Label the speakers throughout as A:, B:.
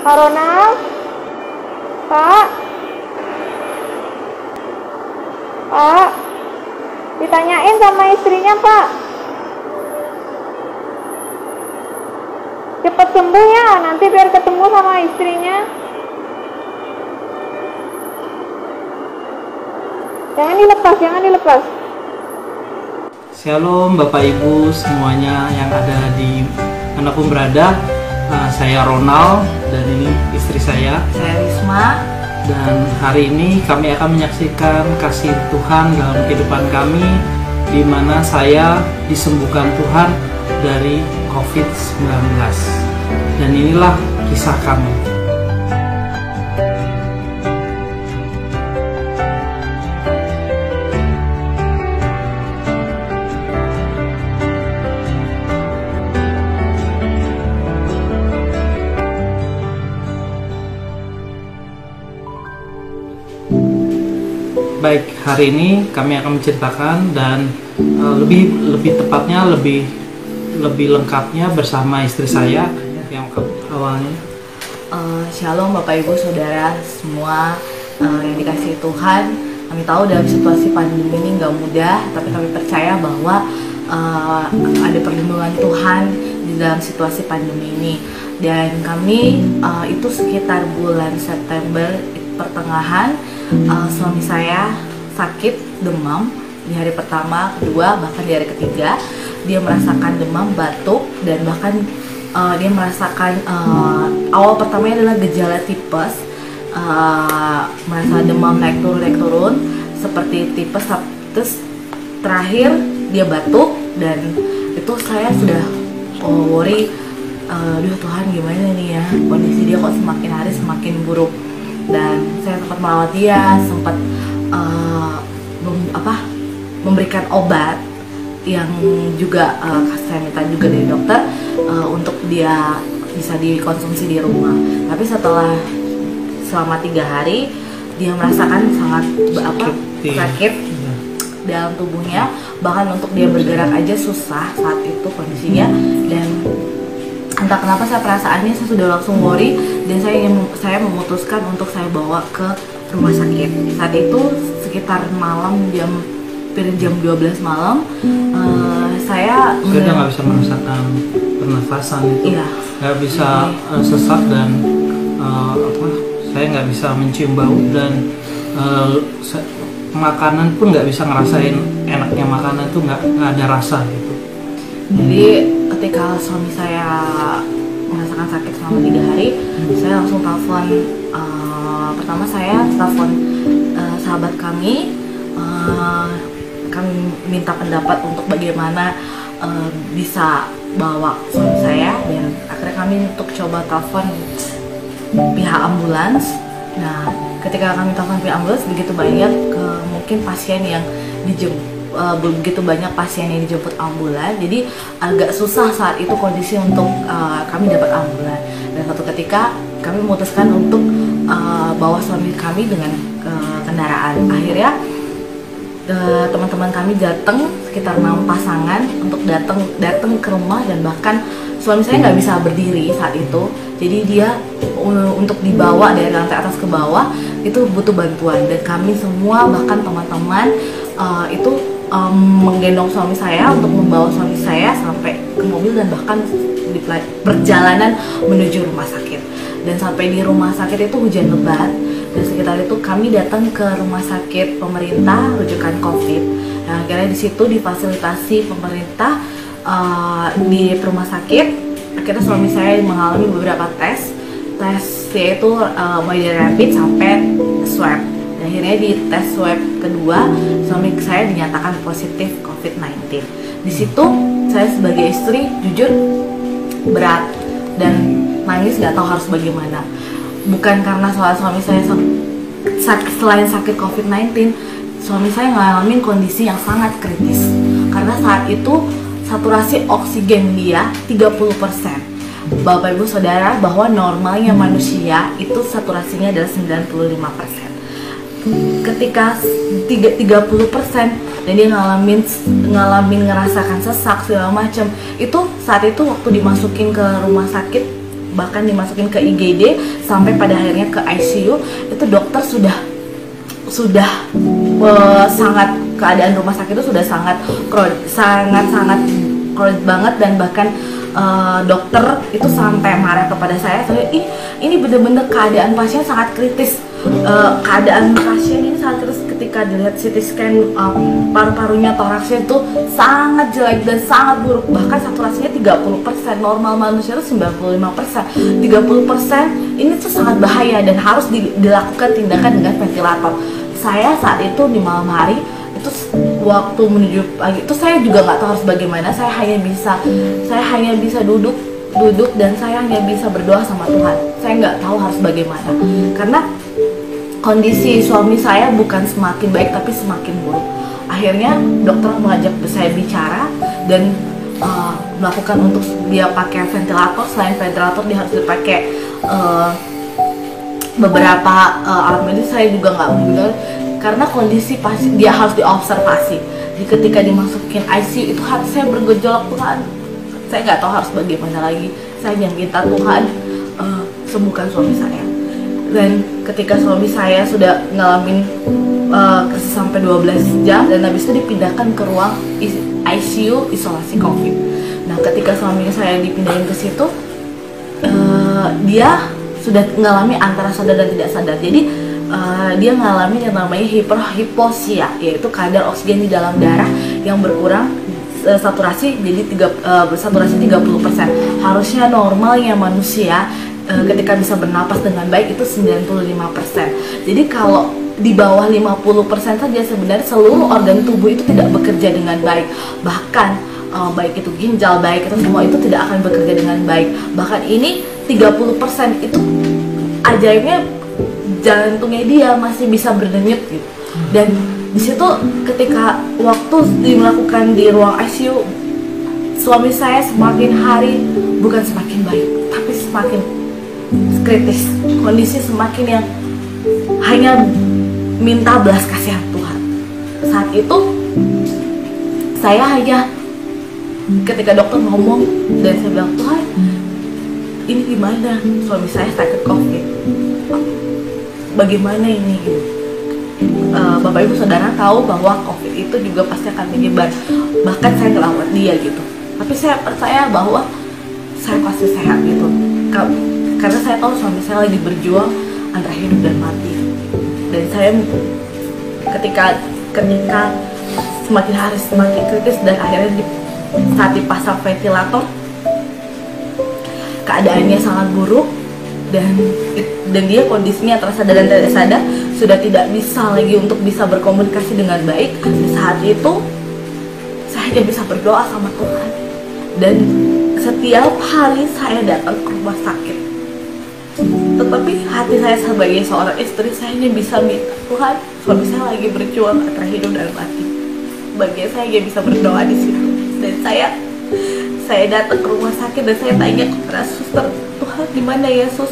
A: Kak Ronald? Pak? Pak? Ditanyain sama istrinya, Pak. Cepet sembuh ya, nanti biar ketemu sama istrinya. Jangan dilepas, jangan dilepas.
B: Shalom Bapak Ibu semuanya yang ada di manapun berada. Saya Ronald dan ini istri saya
C: Risma.
B: Dan hari ini kami akan menyaksikan kasih Tuhan dalam kehidupan kami, di mana saya disembuhkan Tuhan dari COVID-19. Dan inilah kisah kami. Baik, hari ini kami akan menceritakan dan lebih tepatnya lebih lengkapnya bersama istri saya yang awalnya.
C: Shalom Bapak Ibu Saudara semua yang dikasihi Tuhan. Kami tahu dalam situasi pandemi ini nggak mudah, tapi kami percaya bahwa ada perlindungan Tuhan di dalam situasi pandemi ini. Dan kami itu sekitar bulan September pertengahan, suami saya sakit demam di hari pertama, kedua, bahkan di hari ketiga. Dia merasakan demam, batuk, dan bahkan dia merasakan awal pertamanya adalah gejala tipes, merasa demam naik turun seperti tipes, terus terakhir dia batuk. Dan itu saya sudah worry, aduh Tuhan gimana nih ya, kondisi dia kok semakin hari semakin buruk. Dan saya sempat merawat dia, sempat memberikan obat yang juga saya minta juga dari dokter untuk dia bisa dikonsumsi di rumah. Tapi selama 3 hari dia merasakan sangat sakit dalam tubuhnya, bahkan untuk dia bergerak aja susah saat itu kondisinya. Dan entah kenapa perasaannya saya sudah langsung worry, dan saya memutuskan untuk saya bawa ke rumah sakit. Saat itu sekitar jam 12 malam, saya
B: sudah nggak bisa merasakan pernafasan itu, nggak bisa sesak, dan saya nggak bisa mencium bau, dan makanan pun nggak bisa ngerasain enaknya makanan itu, nggak ada rasa gitu.
C: Jadi ketika suami saya merasakan sakit selama 3 hari, saya langsung telepon. Pertama saya telepon sahabat kami minta pendapat untuk bagaimana bisa bawa suami saya, dan akhirnya kami untuk coba telepon pihak ambulans. Nah, ketika kami telepon pihak ambulans, begitu banyak mungkin pasien yang begitu banyak pasien yang dijemput ambulan, jadi agak susah saat itu kondisi untuk kami dapat ambulan. Dan suatu ketika kami memutuskan untuk bawa suami kami dengan kendaraan. Akhirnya teman-teman kami datang sekitar 6 pasangan untuk datang ke rumah, dan bahkan suami saya nggak bisa berdiri saat itu. Jadi dia untuk dibawa dari lantai atas ke bawah itu butuh bantuan, dan kami semua bahkan teman-teman itu menggendong suami saya untuk membawa suami saya sampai ke mobil, dan bahkan di perjalanan menuju rumah sakit. Dan sampai di rumah sakit itu hujan lebat, dan sekitar itu kami datang ke rumah sakit pemerintah rujukan COVID. Nah, akhirnya di situ difasilitasi pemerintah di rumah sakit. Akhirnya suami saya mengalami beberapa tes yaitu mulai dari rapid sampai swab. Dan akhirnya di tes swab kedua, suami saya dinyatakan positif COVID-19. Di situ saya sebagai istri jujur berat dan nangis, nggak tahu harus bagaimana. Bukan karena suami saya selain sakit COVID-19, suami saya ngalamin kondisi yang sangat kritis. Karena saat itu saturasi oksigen dia 30%. Bapak Ibu Saudara, bahwa normalnya manusia itu saturasinya adalah 95%. Ketika 30% dan dia ngalamin ngerasakan sesak segala macam, itu saat itu waktu dimasukin ke rumah sakit bahkan dimasukin ke IGD sampai pada akhirnya ke ICU. Itu dokter sudah sangat, keadaan rumah sakit itu sudah sangat crowded banget, dan bahkan dokter itu sampai marah kepada saya. Ini benar-benar keadaan pasien sangat kritis. Keadaan pasien ini sangat kritis ketika dilihat CT scan paru-parunya, toraksnya itu sangat jelek dan sangat buruk. Bahkan saturasinya 30%, normal manusia itu 95%. 30% ini tuh sangat bahaya dan harus dilakukan tindakan dengan ventilator. Saya saat itu di malam hari itu, waktu menuju pagi itu saya juga nggak tahu harus bagaimana. Saya hanya bisa duduk dan saya hanya bisa berdoa sama Tuhan. Saya nggak tahu harus bagaimana karena kondisi suami saya bukan semakin baik tapi semakin buruk. Akhirnya dokter mengajak saya bicara dan melakukan untuk dia pakai ventilator. Selain ventilator dia harus dipakai beberapa alat medis. Saya juga nggak menggunakan karena kondisi pasien dia harus diobservasi. Jadi ketika dimasukin ICU itu hati saya bergejolak, Tuhan, saya nggak tahu harus bagaimana lagi. Saya hanya minta Tuhan sembuhkan suami saya. Dan ketika suami saya sudah ngalamin krisis sampai 12 jam dan habis itu dipindahkan ke ruang ICU isolasi COVID. Nah, ketika suami saya dipindahin ke situ, dia sudah mengalami antara sadar dan tidak sadar. Jadi dia mengalami yang namanya hipoxia, yaitu kadar oksigen di dalam darah yang berkurang, saturasi jadi saturasi 30%. Harusnya normalnya manusia ketika bisa bernapas dengan baik itu 95%. Jadi kalau di bawah 50% saja sebenarnya seluruh organ tubuh itu tidak bekerja dengan baik. Bahkan baik itu ginjal, baik itu semua itu tidak akan bekerja dengan baik. Bahkan ini 30% itu ajaibnya jantungnya dia masih bisa berdenyut gitu. Dan di situ ketika waktu dilakukan di ruang ICU, suami saya semakin hari bukan semakin baik tapi semakin kritis. Kondisi semakin yang hanya minta belas kasihan Tuhan. Saat itu saya hanya ketika dokter ngomong dan saya bilang, Tuhan, ini gimana? Suami saya sakit COVID, bagaimana ini? Bapak ibu saudara tahu bahwa COVID itu juga pasti akan menyebar. Bahkan saya ngelawat dia gitu. Tapi saya percaya bahwa saya pasti sehat gitu. Karena saya tahu suami saya lagi berjuang antara hidup dan mati. Dan saya ketika semakin hari semakin kritis dan akhirnya saat dipasang ventilator keadaannya sangat buruk dan dia kondisinya antara sadar dan tidak sadar, sudah tidak bisa lagi untuk bisa berkomunikasi dengan baik. Di saat itu saya hanya bisa berdoa sama Tuhan, dan setiap hari saya datang ke rumah sakit. Tetapi hati saya sebagai seorang istri, saya hanya bisa minta, Tuhan, suami saya lagi berjuang antara hidup dan mati. Bagian saya hanya bisa berdoa di situ. Dan saya datang ke rumah sakit dan saya tanya kepada suster, Tuhan, di mana ya sus?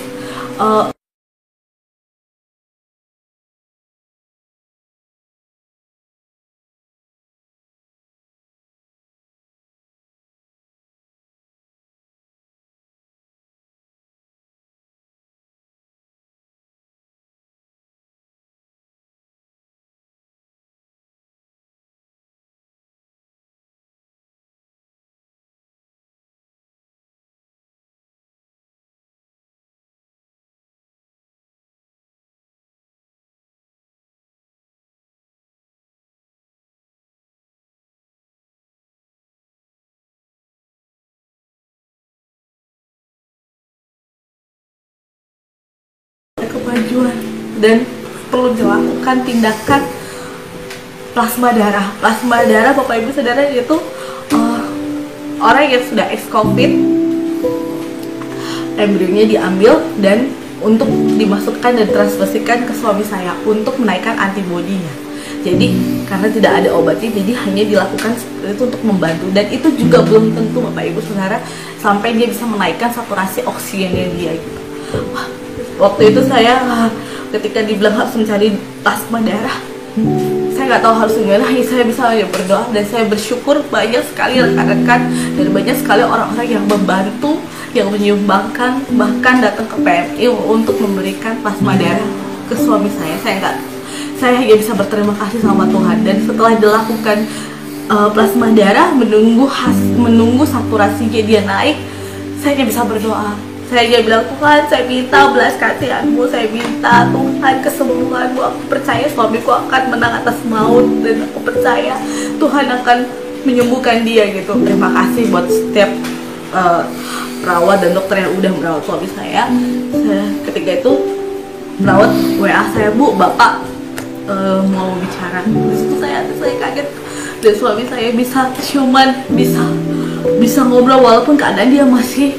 C: Kemajuan dan perlu dilakukan tindakan plasma darah. Plasma darah, Bapak Ibu Saudara, itu orang yang sudah ex-COVID, embrionya diambil dan untuk dimasukkan dan transfusikan ke suami saya untuk menaikkan antibodinya. Jadi karena tidak ada obatnya, jadi hanya dilakukan seperti itu untuk membantu, dan itu juga belum tentu Bapak Ibu Saudara sampai dia bisa menaikkan saturasi oksigennya dia gitu. Waktu itu saya ketika dibilang harus mencari plasma darah, saya saya nggak tahu harus gimana, hanya saya bisa hanya berdoa. Dan saya bersyukur banyak sekali rekan-rekan dan banyak sekali orang-orang yang membantu, yang menyumbangkan, bahkan datang ke PMI untuk memberikan plasma darah ke suami saya. Saya hanya bisa berterima kasih sama Tuhan. Dan setelah dilakukan plasma darah, menunggu saturasinya dia naik, saya hanya bisa berdoa. Saya hanya bilang, Tuhan, saya minta belas kasihan-Mu, saya minta Tuhan kesembuhan-Mu. Aku percaya suamiku akan menang atas maut, dan aku percaya Tuhan akan menyembuhkan dia gitu. Terima kasih buat setiap perawat dan dokter yang udah merawat suami saya. Ketika itu perawat WA saya, Bu, Bapak mau bicara. Di situ saya kaget, dan suami saya bisa ciuman, bisa ngobrol walaupun keadaan dia masih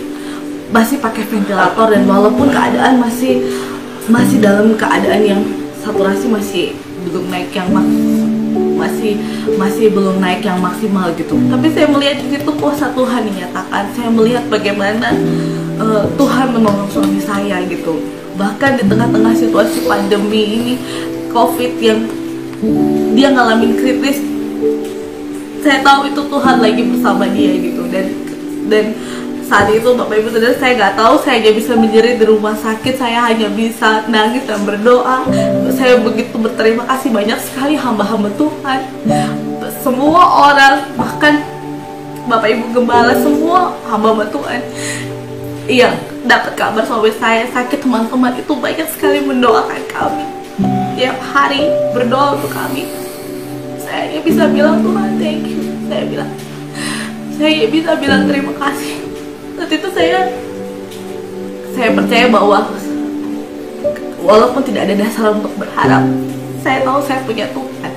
C: pakai ventilator, dan walaupun keadaan masih dalam keadaan yang saturasi masih belum naik yang masih belum naik yang maksimal gitu. Tapi saya melihat di situ kuasa Tuhan dinyatakan. Saya melihat bagaimana Tuhan menolong suami saya gitu. Bahkan di tengah-tengah situasi pandemi ini, COVID yang dia ngalamin kritis, saya tahu itu Tuhan lagi bersama dia gitu. Dan saat itu Bapak Ibu Saudara, saya nggak tahu, saya hanya bisa menjerit di rumah sakit, saya hanya bisa nangis dan berdoa. Saya begitu berterima kasih banyak sekali hamba-hamba Tuhan, semua orang, bahkan Bapak Ibu Gembala, semua hamba-hamba Tuhan yang dapat kabar suami saya sakit. Teman-teman itu banyak sekali mendoakan kami, tiap hari berdoa untuk kami. Saya hanya bisa bilang, Tuhan, thank you. Saya bisa bilang terima kasih. Saat itu saya percaya bahwa walaupun tidak ada dasar untuk berharap, saya tahu saya punya Tuhan.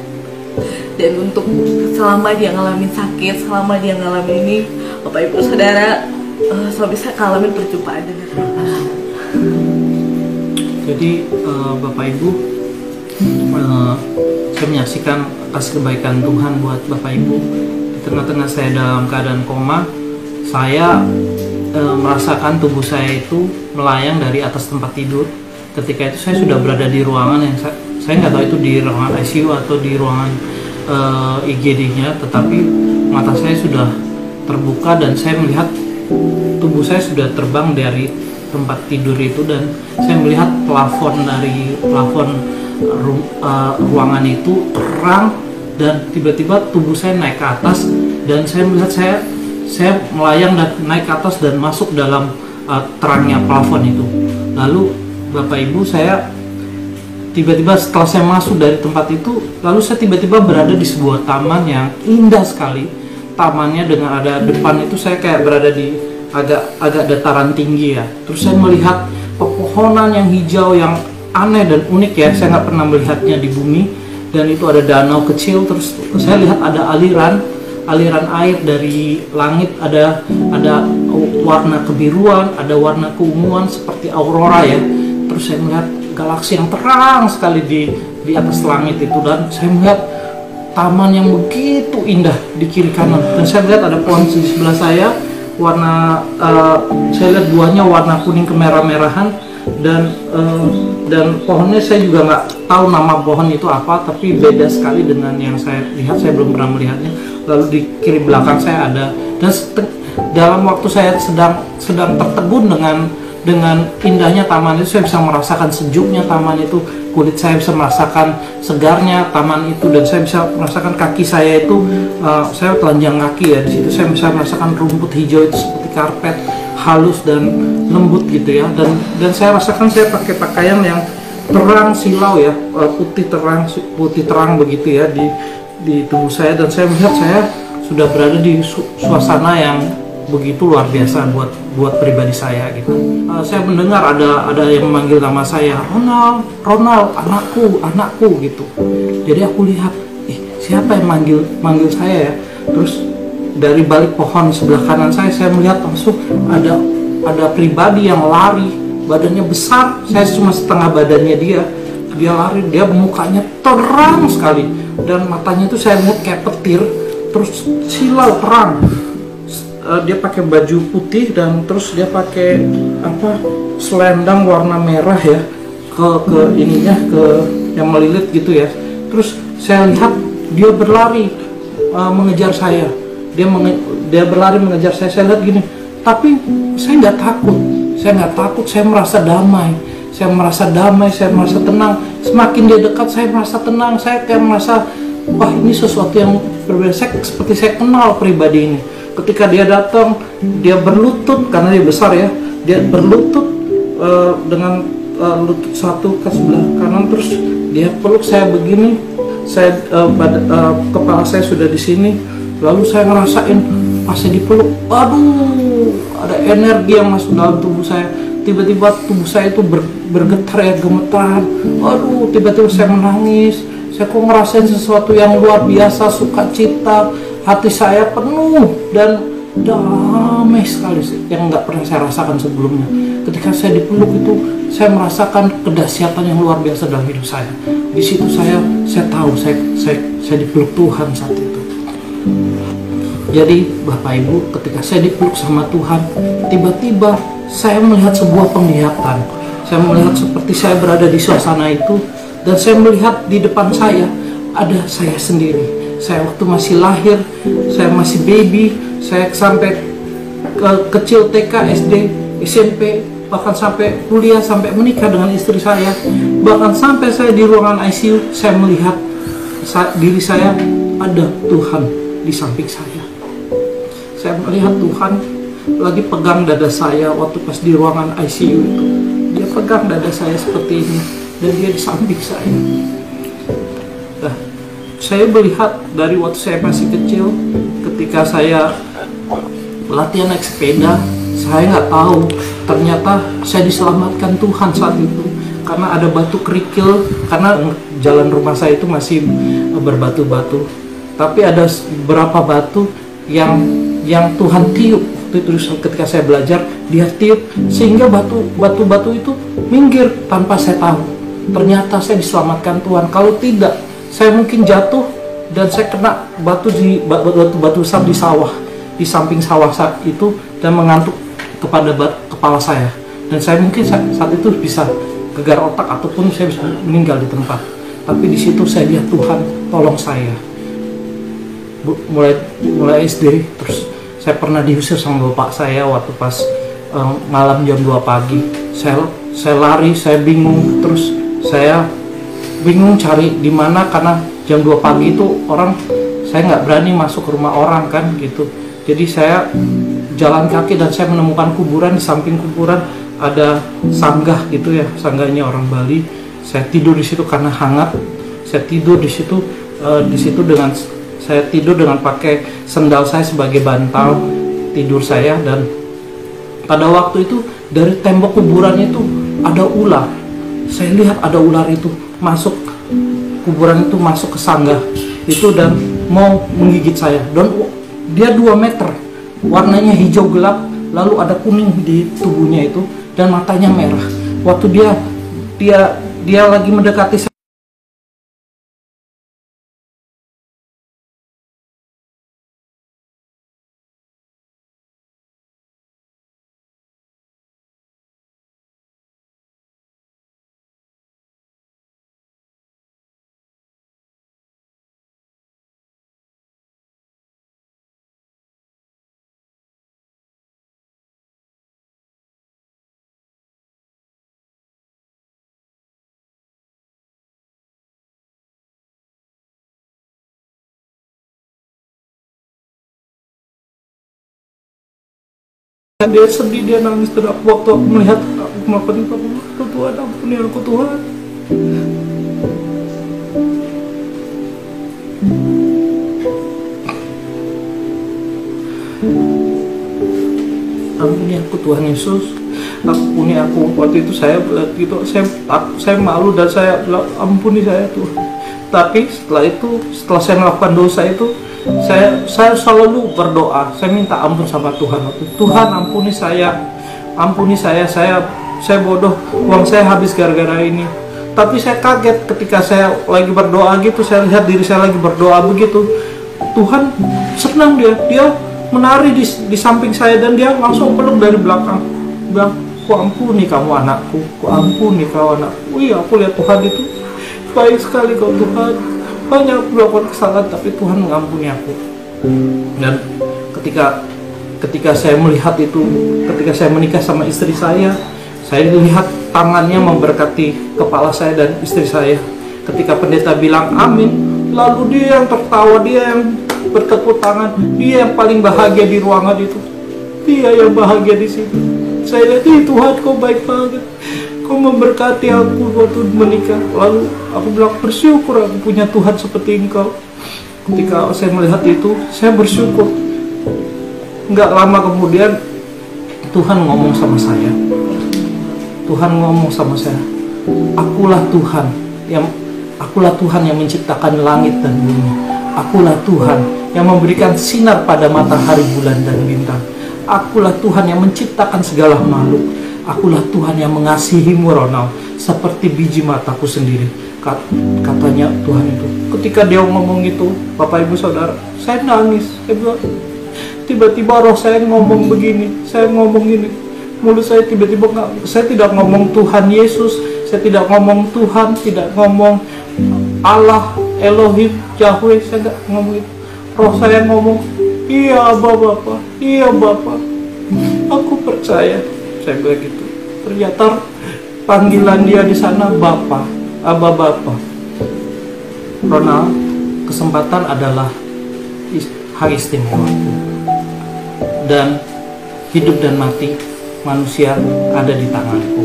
C: Dan untuk selama dia ngalamin sakit, selama dia ngalamin ini, Bapak Ibu Saudara, suami saya ngalamin perjumpaan dengan Tuhan.
B: Jadi Bapak Ibu, saya menyaksikan kasih kebaikan Tuhan buat Bapak Ibu. Di tengah-tengah saya dalam keadaan koma, saya merasakan tubuh saya itu melayang dari atas tempat tidur. Ketika itu saya sudah berada di ruangan yang saya nggak tahu itu di ruangan ICU atau di ruangan IGD-nya, tetapi mata saya sudah terbuka dan saya melihat tubuh saya sudah terbang dari tempat tidur itu, dan saya melihat plafon ruangan itu terang, dan tiba-tiba tubuh saya naik ke atas, dan saya melihat saya melayang dan naik ke atas dan masuk dalam terangnya plafon itu. Lalu Bapak Ibu, saya tiba-tiba setelah saya masuk dari tempat itu, lalu saya tiba-tiba berada di sebuah taman yang indah sekali. Tamannya dengan ada depan itu saya kayak berada di agak dataran tinggi ya. Terus saya melihat pepohonan yang hijau yang aneh dan unik ya. Saya nggak pernah melihatnya di bumi. Dan itu ada danau kecil. Terus saya lihat ada aliran air dari langit, ada warna kebiruan, ada warna keunguan seperti aurora ya. Terus saya melihat galaksi yang terang sekali di atas langit itu, dan saya melihat taman yang begitu indah di kiri kanan, dan saya lihat ada pohon di sebelah saya, saya lihat buahnya warna kuning kemerah-merahan, dan pohonnya saya juga nggak tahu nama pohon itu apa, tapi beda sekali dengan yang saya lihat. Saya belum pernah melihatnya. Lalu di kiri belakang saya ada, dan dalam waktu saya sedang tertegun dengan indahnya taman itu, saya bisa merasakan sejuknya taman itu, kulit saya bisa merasakan segarnya taman itu, dan saya bisa merasakan kaki saya itu, saya telanjang kaki ya, di situ saya bisa merasakan rumput hijau itu seperti karpet, halus dan lembut gitu ya, dan saya rasakan saya pakai pakaian yang terang silau ya, putih terang begitu ya di tubuh saya, dan saya melihat saya sudah berada di suasana yang begitu luar biasa buat pribadi saya gitu. Saya mendengar ada yang memanggil nama saya, Ronald, anakku gitu. Jadi aku lihat, siapa yang manggil saya ya? Terus dari balik pohon sebelah kanan saya melihat langsung ada pribadi yang lari, badannya besar, saya cuma setengah badannya dia lari, dia mukanya terang sekali, dan matanya itu saya lihat kayak petir, terus silau terang. Dia pakai baju putih, dan terus dia pakai selendang warna merah ya, ke ininya, ke yang melilit gitu ya. Terus saya lihat dia berlari mengejar saya. Dia berlari mengejar saya. Saya lihat gini, tapi saya nggak takut. Saya merasa damai. Saya merasa tenang. Semakin dia dekat, saya merasa tenang. Saya kayak merasa, wah, ini sesuatu yang berbeda. Seperti saya kenal pribadi ini. Ketika dia datang, dia berlutut, karena dia besar ya. Dia berlutut dengan lutut satu ke sebelah kanan, terus dia peluk saya begini. Kepala saya sudah di sini. Lalu saya ngerasain pas saya dipeluk, aduh, ada energi yang masuk dalam tubuh saya. Tiba-tiba tubuh saya itu bergetar ya, gemetar. Aduh, tiba-tiba saya menangis. Saya kok ngerasain sesuatu yang luar biasa, sukacita. Hati saya penuh dan damai sekali, yang nggak pernah saya rasakan sebelumnya. Ketika saya dipeluk itu, saya merasakan kedahsyatan yang luar biasa dalam hidup saya. Di situ saya tahu saya dipeluk Tuhan saat itu. Jadi Bapak Ibu, ketika saya dipeluk sama Tuhan, tiba-tiba saya melihat sebuah penglihatan. Saya melihat seperti saya berada di suasana itu, dan saya melihat di depan saya ada saya sendiri. Saya waktu masih lahir, saya masih baby, saya sampai kecil TK, SD, SMP, bahkan sampai kuliah, sampai menikah dengan istri saya, bahkan sampai saya di ruangan ICU, saya melihat diri saya, ada Tuhan di samping saya. Saya melihat Tuhan lagi pegang dada saya waktu pas di ruangan ICU itu. Dia pegang dada saya seperti ini, dan dia di samping saya. Nah, saya melihat dari waktu saya masih kecil, ketika saya latihan naik sepeda, saya nggak tahu ternyata saya diselamatkan Tuhan saat itu, karena ada batu kerikil, karena jalan rumah saya itu masih berbatu-batu, tapi ada beberapa batu yang Tuhan tiup. Terus ketika saya belajar, dia tiup sehingga batu-batu itu minggir tanpa saya tahu. Ternyata saya diselamatkan Tuhan. Kalau tidak, saya mungkin jatuh dan saya kena batu besar di sawah, di samping sawah saat itu, dan mengantuk kepada kepala saya. Dan saya mungkin saat itu bisa gegar otak ataupun saya bisa meninggal di tempat. Tapi di situ saya lihat Tuhan tolong saya. Mulai SD, terus saya pernah diusir sama bapak saya waktu pas malam jam 2 pagi. Saya lari, saya bingung, terus saya bingung cari di mana, karena jam 2 pagi itu saya nggak berani masuk ke rumah orang kan gitu. Jadi saya jalan kaki dan saya menemukan kuburan. Di samping kuburan ada sanggah gitu ya, sanggahnya orang Bali. Saya tidur di situ karena hangat. Saya tidur di situ dengan pakai sendal saya sebagai bantal tidur saya. Dan pada waktu itu dari tembok kuburan itu ada ular. Saya lihat ada ular itu masuk kuburan itu, masuk ke sanggah itu dan mau menggigit saya. Dan dia 2 meter, warnanya hijau gelap, lalu ada kuning di tubuhnya itu, dan matanya merah. Waktu dia lagi mendekati saya, dia sedih, dia nangis terus. Waktu aku melihat aku melakukan itu, aku Tuhan, ampuni aku Tuhan. Ampuni aku Tuhan Yesus, ampuni aku. Waktu itu saya malu dan saya bilang, ampuni saya Tuhan. Tapi setelah saya melakukan dosa itu, saya selalu berdoa, saya minta ampun sama Tuhan. Tuhan, ampuni saya, saya bodoh, uang saya habis gara-gara ini. Tapi saya kaget ketika saya lagi berdoa gitu, saya lihat diri saya lagi berdoa begitu. Tuhan senang, dia menari di samping saya, dan dia langsung peluk dari belakang, bilang, ku ampuni kamu anakku, ku ampuni kau anakku. Iya, aku lihat Tuhan itu baik sekali kau Tuhan. banyak melakukan kesalahan, tapi Tuhan mengampuni aku. Dan ketika saya melihat itu, ketika saya menikah sama istri saya lihat tangannya memberkati kepala saya dan istri saya. Ketika pendeta bilang amin, lalu dia yang tertawa, dia yang bertepuk tangan, dia yang paling bahagia di ruangan itu, dia yang bahagia di situ. Saya lihat, Tuhan kau baik banget, kau memberkati aku waktu menikah. Lalu aku bilang, bersyukur aku punya Tuhan seperti engkau. Ketika saya melihat itu, saya bersyukur. Nggak lama kemudian Tuhan ngomong sama saya. Tuhan ngomong sama saya, akulah Tuhan yang menciptakan langit dan bumi. Akulah Tuhan yang memberikan sinar pada matahari, bulan dan bintang. Akulah Tuhan yang menciptakan segala makhluk. Akulah Tuhan yang mengasihimu, Ronald, seperti biji mataku sendiri. Katanya Tuhan itu. Ketika dia ngomong itu, Bapak Ibu Saudara, saya nangis. Saya bilang, tiba-tiba roh saya ngomong begini, saya ngomong gini, mulut saya tiba-tiba saya tidak ngomong Tuhan Yesus, saya tidak ngomong Tuhan, tidak ngomong Allah, Elohim, Yahweh, saya tidak ngomong itu. Roh saya ngomong, iya Bapak, iya Bapak, aku percaya. Saya bilang gitu. Ternyata panggilan dia di sana Bapak, Abah Bapak. Ronald, kesempatan adalah hak istimewa. Dan hidup dan mati manusia ada di tanganku.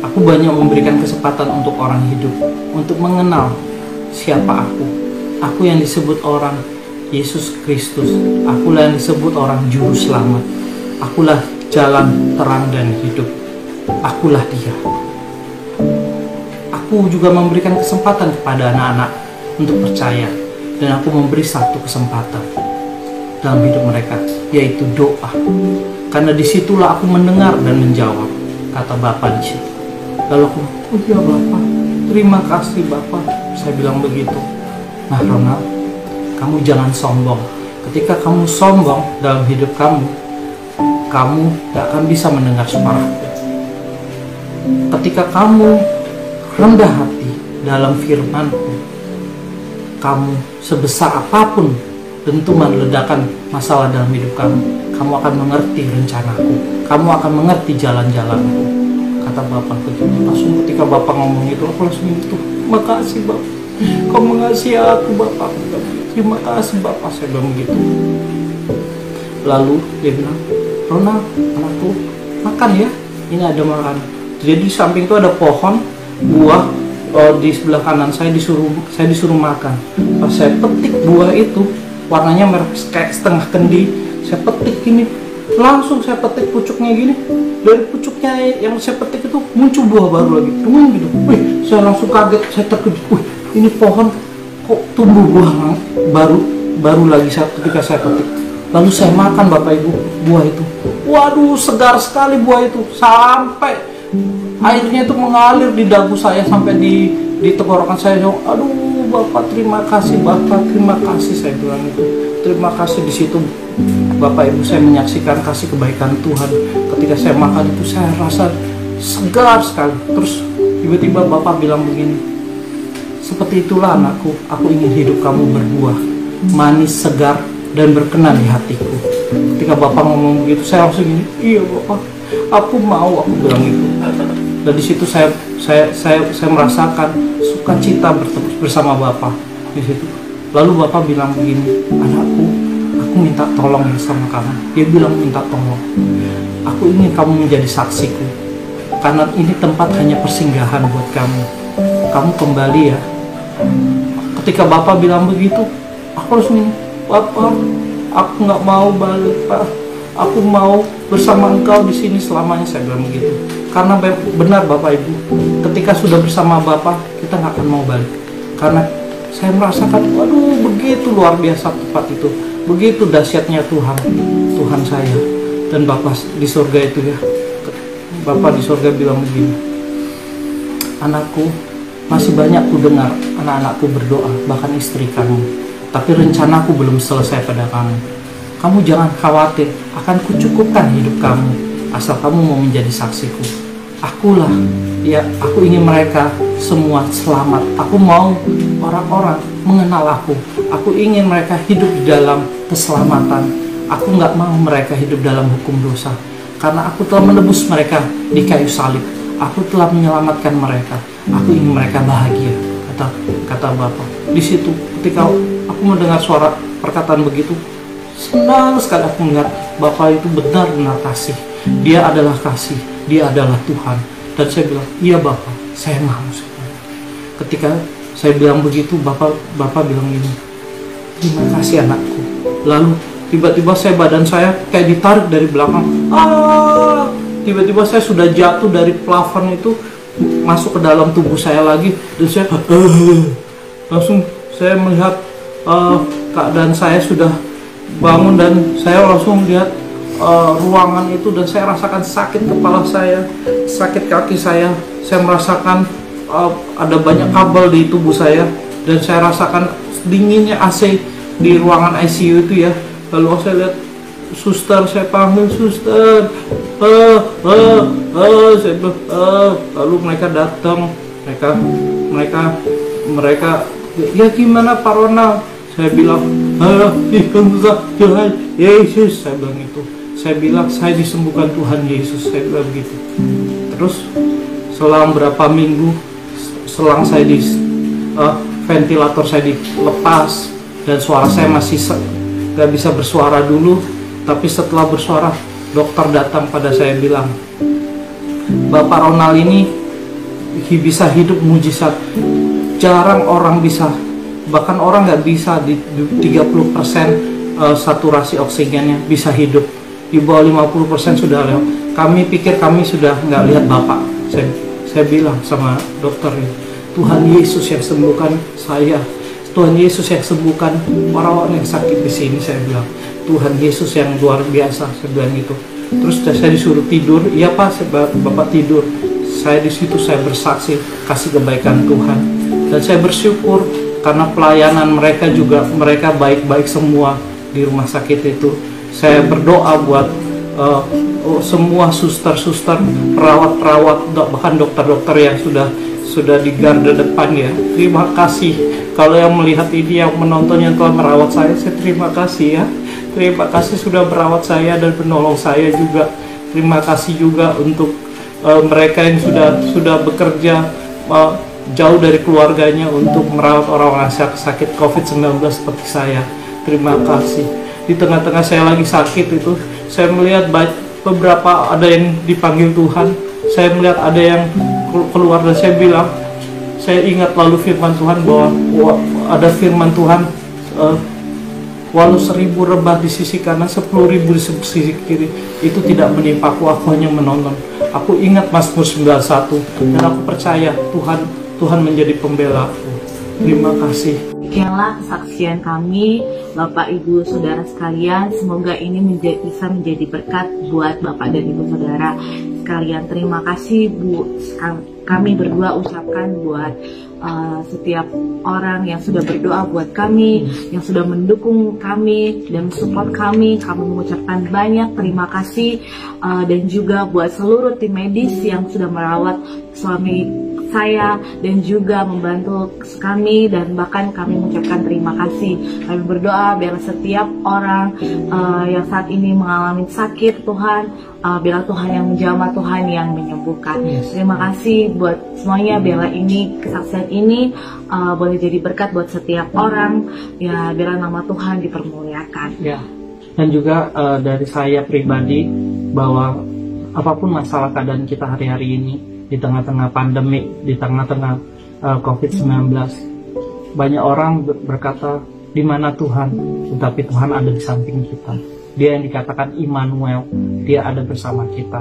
B: Aku banyak memberikan kesempatan untuk orang hidup, untuk mengenal siapa aku. Aku yang disebut orang Yesus Kristus. Akulah yang disebut orang juru selamat. Akulah jalan terang dan hidup. Akulah dia. Aku juga memberikan kesempatan kepada anak-anak untuk percaya. Dan aku memberi satu kesempatan dalam hidup mereka, yaitu doa. Karena disitulah aku mendengar dan menjawab, kata Bapak di situ. Lalu aku, oh iya Bapak, terima kasih Bapak. Saya bilang begitu. Nah Ronald, kamu jangan sombong. Ketika kamu sombong dalam hidup kamu tidak akan bisa mendengar suaraku. Ketika kamu rendah hati dalam firman-Ku, kamu sebesar apapun dentuman ledakan masalah dalam hidup kamu akan mengerti rencanaku, kamu akan mengerti jalan-jalanku, kata Bapak begitu. Langsung ketika Bapak ngomong itu, aku langsung itu, makasih Bapak, kau mengasihi aku Bapak, terima kasih Bapak, saya bilang begitu. Lalu dia bilang, Ronald, anakku, makan ya, ini ada makan. Jadi di samping itu ada pohon buah, di sebelah kanan saya disuruh makan. Pas saya petik buah itu, warnanya merah kayak setengah kendi, saya petik gini, langsung saya petik pucuknya gini. Dari pucuknya yang saya petik itu muncul buah baru lagi, gitu. Wih, saya langsung kaget, saya terkejut. Wih, ini pohon kok tumbuh buah baru lagi ketika saya petik. Lalu saya makan Bapak Ibu buah itu. Waduh, segar sekali buah itu, sampai airnya itu mengalir di dagu saya sampai di tenggorokan saya. Aduh Bapak, terima kasih Bapak, terima kasih, saya bilang itu. Terima kasih. Di situ Bapak Ibu saya menyaksikan kasih kebaikan Tuhan. Ketika saya makan itu saya rasa segar sekali. Terus tiba-tiba Bapak bilang begini, seperti itulah anakku, aku ingin hidup kamu berbuah manis, segar, dan berkenan di hatiku. Ketika Bapak ngomong begitu, saya langsung gini, iya Bapak, aku mau, aku bilang itu. Dan di situ saya merasakan sukacita bersama Bapak di situ. Lalu Bapak bilang begini, anakku, aku minta tolong sama kamu. Dia bilang minta tolong. Aku ingin kamu menjadi saksiku, karena ini tempat hanya persinggahan buat kamu. Kamu kembali ya. Ketika Bapak bilang begitu, aku langsung, Bapak, aku nggak mau balik Pak. Aku mau bersama engkau di sini selamanya, saya bilang begitu. Karena benar Bapak Ibu, ketika sudah bersama Bapak, kita nggak akan mau balik. Karena saya merasakan, waduh, begitu luar biasa tempat itu, begitu dahsyatnya Tuhan saya dan Bapak di surga itu ya. Bapak di surga bilang begini, anakku, masih banyak ku dengar anak-anakku berdoa, bahkan istri kamu, tapi rencanaku belum selesai pada kamu. Kamu jangan khawatir, akan kucukupkan hidup kamu, asal kamu mau menjadi saksiku. akulah, ya aku ingin mereka semua selamat. Aku mau orang-orang mengenal aku. Aku ingin mereka hidup di dalam keselamatan. Aku nggak mau mereka hidup dalam hukum dosa. Karena aku telah menebus mereka di kayu salib. Aku telah menyelamatkan mereka. Aku ingin mereka bahagia, kata Bapa. Di situ ketika aku mendengar suara perkataan begitu, senang sekali aku melihat Bapa itu benar-benar kasih. Dia adalah kasih, dia adalah Tuhan. Dan saya bilang, iya Bapak, saya mau. Ketika saya bilang begitu, Bapak bilang ini, terima kasih anakku. Lalu tiba-tiba badan saya kayak ditarik dari belakang. Tiba-tiba saya sudah jatuh dari plafon itu, masuk ke dalam tubuh saya lagi. Dan saya langsung saya melihat keadaan saya sudah bangun. Dan saya langsung lihat ruangan itu, dan saya rasakan sakit kepala saya, sakit kaki saya merasakan ada banyak kabel di tubuh saya, dan saya rasakan dinginnya AC di ruangan ICU itu ya. Lalu saya lihat suster, saya panggil suster, saya bilang, lalu mereka datang, mereka ya gimana Pak Ronald? Saya bilang, Tuhan Yesus, saya bilang itu. Saya bilang, saya disembuhkan Tuhan Yesus, saya bilang begitu. Terus selang berapa minggu, selang saya di ventilator saya dilepas, dan suara saya masih gak bisa bersuara dulu. Tapi setelah bersuara, dokter datang pada saya bilang, Bapak Ronald ini bisa hidup mujizat. Jarang orang bisa, bahkan orang gak bisa di 30% saturasi oksigennya bisa hidup. Di bawah 50% sudah lewat. Kami pikir kami sudah nggak lihat Bapak. Saya bilang sama dokter ini, Tuhan Yesus yang sembuhkan saya. Tuhan Yesus yang sembuhkan orang-orang yang sakit di sini. Saya bilang, Tuhan Yesus yang luar biasa. Saya bilang gitu. Terus saya disuruh tidur. Iya Pak, Bapak tidur. Saya di situ saya bersaksi kasih kebaikan Tuhan. Dan saya bersyukur karena pelayanan mereka juga, mereka baik-baik semua di rumah sakit itu. Saya berdoa buat semua suster-suster, perawat-perawat, bahkan dokter-dokter yang sudah di garda depan ya. Terima kasih. Kalau yang melihat ini, yang menonton, yang telah merawat saya terima kasih ya. Terima kasih sudah merawat saya dan menolong saya juga. Terima kasih juga untuk mereka yang sudah bekerja jauh dari keluarganya untuk merawat orang-orang sakit COVID-19 seperti saya. Terima kasih. Di tengah-tengah saya lagi sakit itu, saya melihat beberapa ada yang dipanggil Tuhan. Saya melihat ada yang keluar, dan saya bilang, saya ingat lalu firman Tuhan bahwa ada firman Tuhan, walau 1000 rebah di sisi kanan, 10.000 di sisi kiri, itu tidak menimpaku, aku hanya menonton. Aku ingat Mazmur 91, dan aku percaya Tuhan menjadi pembela aku. Terima kasih.
C: Demikianlah kesaksian kami, Bapak Ibu Saudara sekalian. Semoga ini bisa menjadi berkat buat Bapak dan Ibu Saudara sekalian. Terima kasih Bu, kami berdua ucapkan buat setiap orang yang sudah berdoa buat kami, yang sudah mendukung kami dan support kami. Kami mengucapkan banyak terima kasih, dan juga buat seluruh tim medis yang sudah merawat suami saya dan juga membantu kami, dan bahkan kami mengucapkan terima kasih. Kami berdoa biar setiap orang yang saat ini mengalami sakit, Tuhan, biarlah Tuhan yang menjamah, Tuhan yang menyembuhkan. Terima kasih buat semuanya, biarlah ini kesaksian ini boleh jadi berkat buat setiap orang ya, biarlah nama Tuhan dipermuliakan
B: ya. Dan juga dari saya pribadi, bahwa apapun masalah keadaan kita hari-hari ini, di tengah-tengah pandemi, di tengah-tengah COVID-19, banyak orang berkata, di mana Tuhan? Tetapi Tuhan ada di samping kita. Dia yang dikatakan Immanuel, dia ada bersama kita.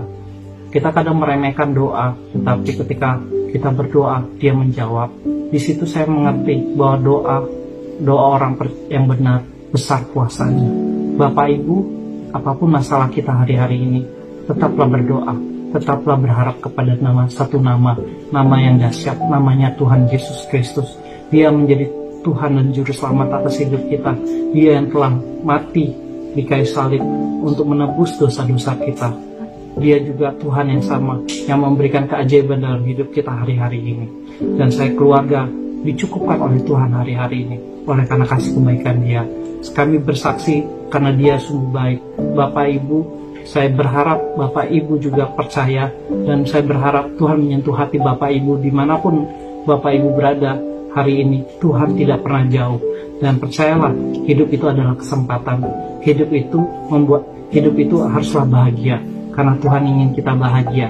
B: Kita kadang meremehkan doa, tetapi ketika kita berdoa, dia menjawab. Di situ saya mengerti bahwa doa orang yang benar besar kuasanya. Bapak Ibu, apapun masalah kita hari-hari ini, tetaplah berdoa. Tetaplah berharap kepada satu nama yang dahsyat, namanya Tuhan Yesus Kristus. Dia menjadi Tuhan dan Juru Selamat atas hidup kita. Dia yang telah mati di kayu salib untuk menebus dosa-dosa kita. Dia juga Tuhan yang sama, yang memberikan keajaiban dalam hidup kita hari-hari ini. Dan saya keluarga dicukupkan oleh Tuhan hari-hari ini, oleh karena kasih kebaikan Dia. Kami bersaksi karena Dia sungguh baik. Bapak Ibu, saya berharap Bapak Ibu juga percaya, dan saya berharap Tuhan menyentuh hati Bapak Ibu dimanapun Bapak Ibu berada hari ini. Tuhan tidak pernah jauh. Dan percayalah, hidup itu adalah kesempatan. Hidup itu haruslah bahagia, karena Tuhan ingin kita bahagia.